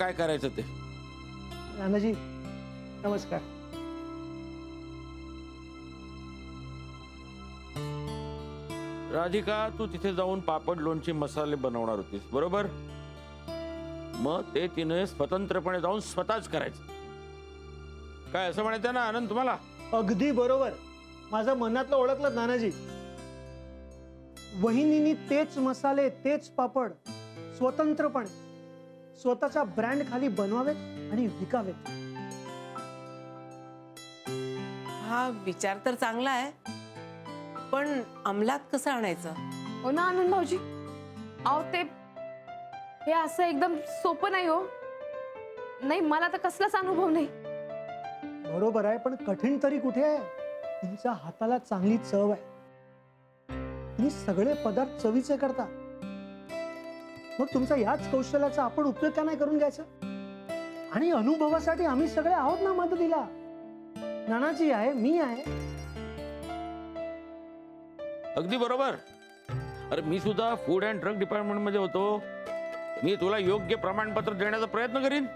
काय करायचं ते. नानाजी नमस्कार. राधिका, तू तिथे जाऊन पापड लोणची मसाले बनवणार होतीस बरोबर. मग ते तिने स्वतंत्रपणे जाऊन स्वतःच करायचं. काय असं म्हणायचं ना आनंद तुम्हाला? अगदी बरोबर. माझं मनातलं ओळखलं नानाजी. वहिनींनी तेच मसाले तेच पापड स्वतंत्रपणे स्वतःच्या ब्रँड खाली बनवावेत आणि विकावेत. हा विचार तर चांगला आहे, पण अंमलात कसं आणायचं? हो ना आनंद भाऊजी, अहो ते हे असं एकदम सोपं नाही हो. नाही, मला तर कसलाच अनुभव नाही. बरोबर आहे, पण कठीण तरी कुठे आहे. तुमच्या हाताला चांगली चव आहे. तुम्ही सगळे पदार्थ चवीचे करता. मग तुमच्या याच कौशल्याचा आपण उपयोग का नाही करून घ्यायचा? आणि अनुभवासाठी आम्ही सगळे आहोत ना मदतीला. नानाजी आहे, मी आहे. अगदी बरोबर. अरे मी सुद्धा फूड अँड ड्रग डिपार्टमेंट मध्ये होतो. मी तुला योग्य प्रमाणपत्र देण्याचा प्रयत्न करीन.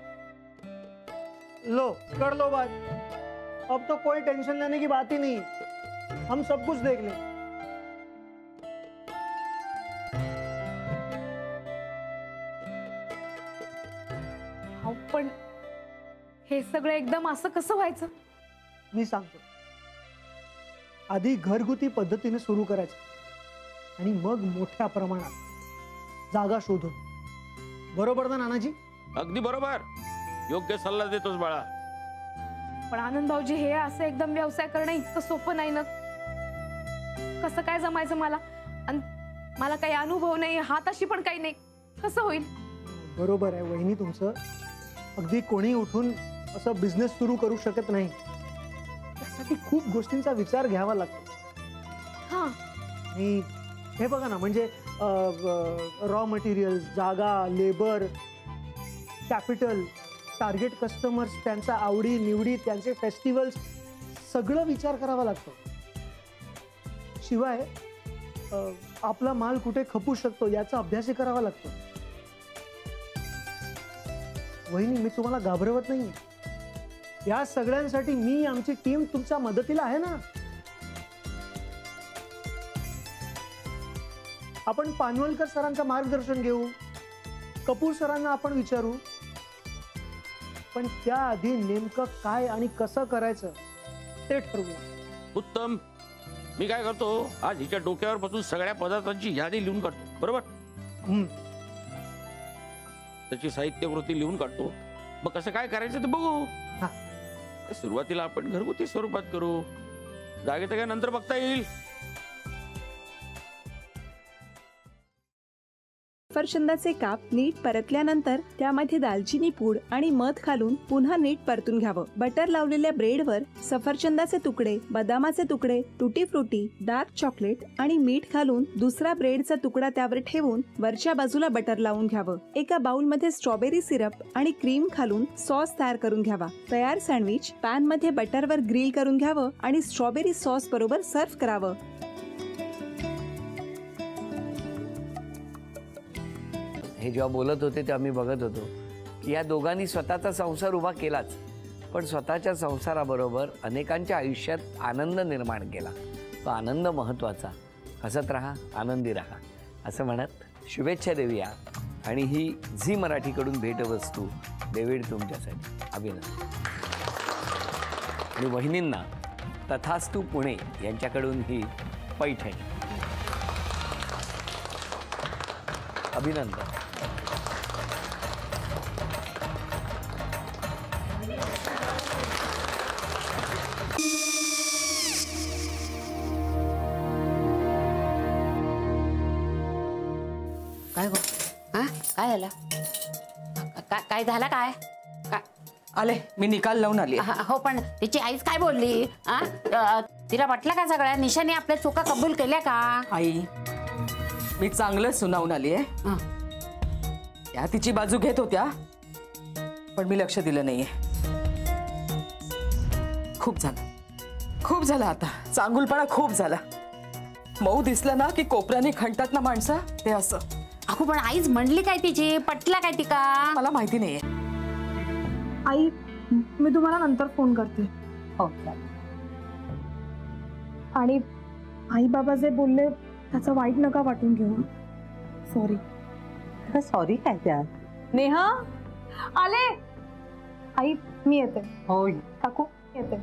लो कर लो बात. अब तो कोई टेंशन लेने की बात ही नहीं. हम सब कुछ देख लें. पण हे सगळं एकदम असं कसं व्हायचं? मी सांगतो. आधी घरगुती पद्धतीने सुरू करायचं आणि मग मोठ्या प्रमाणात जागा शोधून. बरोबर ना नानाजी? अगदी बरोबर. योग्य सल्ला देतोस बाळा. पण आनंद भाऊजी, हे असं एकदम व्यवसाय करणं इतकं सोपं नाही ना. कसं काय जमायचं मला? आणि मला काही अनुभव नाही, हाताशी पण काही नाही. कसं होईल? बरोबर आहे वहिनी तुमचं. अगदी कोणी उठून असं बिझनेस सुरू करू शकत नाही. त्यासाठी खूप गोष्टींचा विचार घ्यावा लागतो. हा, आणि हे बघा ना, म्हणजे रॉ मटेरियल, जागा, लेबर, कॅपिटल, टार्गेट कस्टमर्स, त्यांच्या आवडी निवडी, त्यांचे फेस्टिवल्स, सगळं विचार करावा लागतो. शिवाय आपला माल कुठे खपू शकतो याचा अभ्यासही करावा लागतो. वहिनी, मी तुम्हाला घाबरवत नाही. या सगळ्यांसाठी मी, आमची टीम तुमच्या मदतीला आहे ना. आपण पानवलकर सरांचं मार्गदर्शन घेऊ, कपूर सरांना आपण विचारू. पण त्याआधी नेमकं काय आणि कसं करायचं ते ठरवू. उत्तम. मी काय करतो, आज हिच्या डोक्यावर बसून सगळ्या पदार्थांची यादी लिहून काढतो. बरोबर. त्याची साहित्यकृती लिहून काढतो. मग कसं काय करायचं ते बघू. सुरुवातीला आपण घरगुती स्वरूपात करू. जागेचं काय नंतर बघता येईल. सफरचंदाचे काप नीट परतल्यानंतर त्यामध्ये दालचिनी पूड आणि मध घालून पुन्हा नीट परतून घ्यावं. बटर लावलेल्या ब्रेडवर सफरचंदाचे तुकडे, बदामाचे तुकडे, टुटी फ्रुटी, डार्क चॉकलेट आणि मीठ घालून दुसरा ब्रेडचा तुकडा त्यावर ठेवून वरच्या बाजूला बटर लावून घ्यावं. एका बाउलमध्ये स्ट्रॉबेरी सिरप आणि क्रीम घालून सॉस तयार करून घ्यावा. तयार सँडविच पॅन मध्ये बटरवर ग्रिल करून घ्यावं आणि स्ट्रॉबेरी सॉस बरोबर सर्व्ह करावं. हे जेव्हा बोलत होते तेव्हा मी बघत होतो की या दोघांनी स्वतःचा संसार उभा केलाच, पण स्वतःच्या संसाराबरोबर अनेकांच्या आयुष्यात आनंद निर्माण केला. तो आनंद महत्त्वाचा. हसत राहा, आनंदी राहा असं म्हणत शुभेच्छा देऊया. आणि ही झी मराठीकडून भेटवस्तू डेव्हिड तुमच्यासाठी. अभिनंदन. आणि वहिनींना तथास्तू पुणे यांच्याकडून ही पैठणी. अभिनंदन. काय गो? हा काय झालं? काय झालं? काय आले, मी निकाल लावून आली. हो, पण तिची आईच काय बोलली? तिला वाटलं का सगळ्या निशाने आपल्या चुका कबूल केल्या का? आई, मी चांगलं सुनावून आली आहे. त्या तिची बाजू घेत होत्या, पण मी लक्ष दिलं नाहीये. खूप झालं आता. चांगुलपणा खूप झाला. मऊ दिसलं ना की कोपऱ्याने खणतात ना माणसं, ते असं. अगो, पण आईच म्हणली काय तिची? पटला काय तिका? मला माहिती नाहीये. आई मी तुम्हाला नंतर फोन करते. हो चालेल. आणि आई बाबा जे बोलले त्याचं वाईट नका वाटून घेऊ. सॉरी. सॉरी काय त्यात? नेहा आले. आई मी येते. हो काकू येते.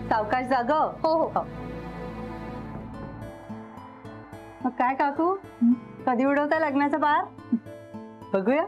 सावकाश जाग. हो हो. मग काय काकू, कधी उडवता लग्नाचा बार? बघूया.